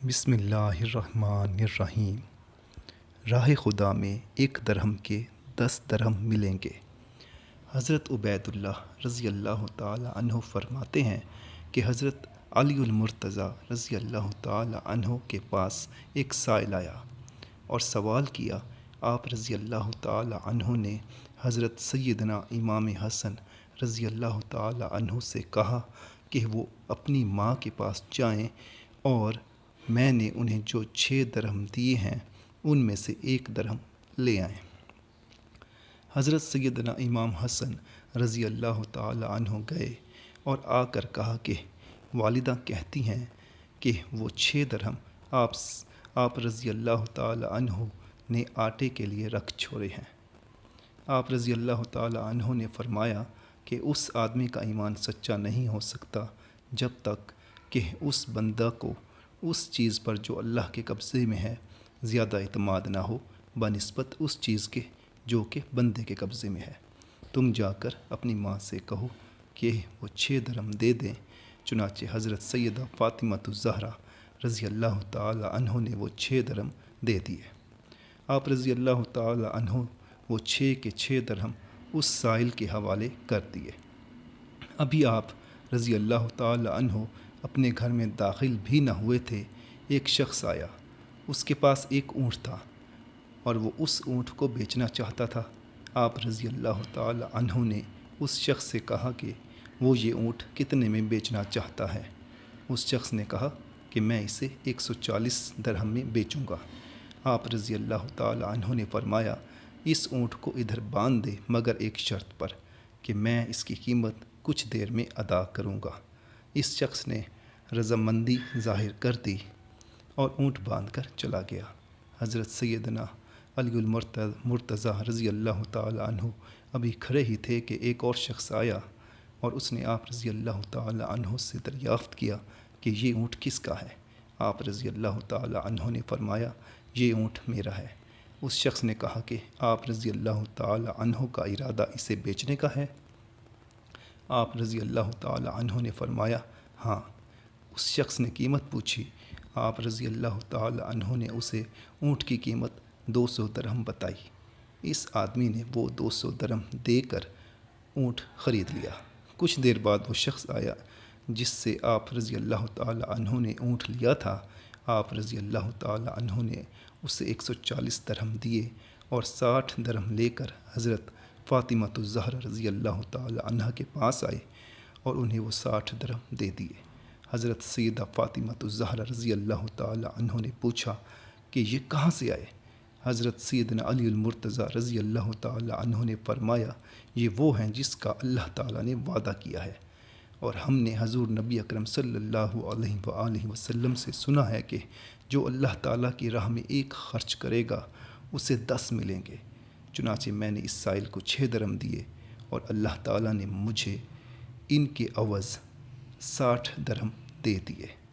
بسم اللہ الرحمن الرحیم۔ راہ خدا میں 1 درہم کے 10 درہم ملیں گے۔ حضرت عبید اللہ رضی اللہ تعالی عنہ فرماتے ہیں کہ حضرت علی المرتضیٰ رضی اللہ تعالی عنہ کے پاس ایک سائل آیا اور سوال کیا۔ آپ رضی اللہ تعالی عنہ نے حضرت سیدنا امام حسن رضی اللہ تعالی عنہ سے کہا کہ وہ اپنی ماں کے پاس جائیں اور میں نے انہیں جو 6 درہم دیے ہیں ان میں سے 1 درہم لے آئیں۔ حضرت سیدنا امام حسن رضی اللہ تعالی عنہ گئے اور آ کر کہا کہ والدہ کہتی ہیں کہ وہ 6 درہم آپ رضی اللہ تعالی عنہ نے آٹے کے لیے رکھ چھوڑے ہیں۔ آپ رضی اللہ تعالی عنہ نے فرمایا کہ اس آدمی کا ایمان سچا نہیں ہو سکتا جب تک کہ اس بندہ کو اس چیز پر جو اللہ کے قبضے میں ہے زیادہ اعتماد نہ ہو بنسبت اس چیز کے جو کہ بندے کے قبضے میں ہے۔ تم جا کر اپنی ماں سے کہو کہ وہ 6 درہم دے دیں۔ چنانچہ حضرت سیدہ فاطمۃ الزہرا رضی اللہ تعالی عنہ نے وہ 6 درہم دے دیے۔ آپ رضی اللہ تعالی عنہ وہ 6 کے 6 درہم اس سائل کے حوالے کر دیے۔ ابھی آپ رضی اللہ تعالی عنہ اپنے گھر میں داخل بھی نہ ہوئے تھے، ایک شخص آیا۔ اس کے پاس ایک اونٹ تھا اور وہ اس اونٹ کو بیچنا چاہتا تھا۔ آپ رضی اللہ تعالی عنہ نے اس شخص سے کہا کہ وہ یہ اونٹ کتنے میں بیچنا چاہتا ہے۔ اس شخص نے کہا کہ میں اسے 140 درہم میں بیچوں گا۔ آپ رضی اللہ تعالی عنہ نے فرمایا اس اونٹ کو ادھر باندھ دے مگر ایک شرط پر کہ میں اس کی قیمت کچھ دیر میں ادا کروں گا۔ اس شخص نے رضامندی ظاہر کر دی اور اونٹ باندھ کر چلا گیا۔ حضرت سیدنا علی المرتضیٰ رضی اللہ تعالی عنہ ابھی کھڑے ہی تھے کہ ایک اور شخص آیا اور اس نے آپ رضی اللہ تعالی عنہ سے دریافت کیا کہ یہ اونٹ کس کا ہے۔ آپ رضی اللہ تعالی عنہ نے فرمایا یہ اونٹ میرا ہے۔ اس شخص نے کہا کہ آپ رضی اللہ تعالی عنہ کا ارادہ اسے بیچنے کا ہے۔ آپ رضی اللہ تعالی عنہ نے فرمایا ہاں۔ اس شخص نے قیمت پوچھی۔ آپ رضی اللہ تعالی عنہ نے اسے اونٹ کی قیمت 200 درہم بتائی۔ اس آدمی نے وہ 200 درہم دے کر اونٹ خرید لیا۔ کچھ دیر بعد وہ شخص آیا جس سے آپ رضی اللہ تعالی عنہ نے اونٹ لیا تھا۔ آپ رضی اللہ تعالی عنہ نے اسے 140 درہم دیے اور 60 درہم لے کر حضرت فاطمۃ الزہرا رضی اللہ تعالی عنہ کے پاس آئے اور انہیں وہ 60 درہم دے دیے۔ حضرت سیدہ فاطمۃ الزہرا رضی اللہ تعالی عنہ نے پوچھا کہ یہ کہاں سے آئے؟ حضرت سیدنا علی المرتضیٰ رضی اللہ تعالی عنہ نے فرمایا یہ وہ ہیں جس کا اللہ تعالی نے وعدہ کیا ہے، اور ہم نے حضور نبی اکرم صلی اللہ علیہ وآلہ وسلم سے سنا ہے کہ جو اللہ تعالیٰ کی راہ میں 1 خرچ کرے گا اسے 10 ملیں گے۔ چنانچہ میں نے اس سائل کو 6 درہم دیے اور اللہ تعالیٰ نے مجھے ان کے عوض 60 درہم دے دیے۔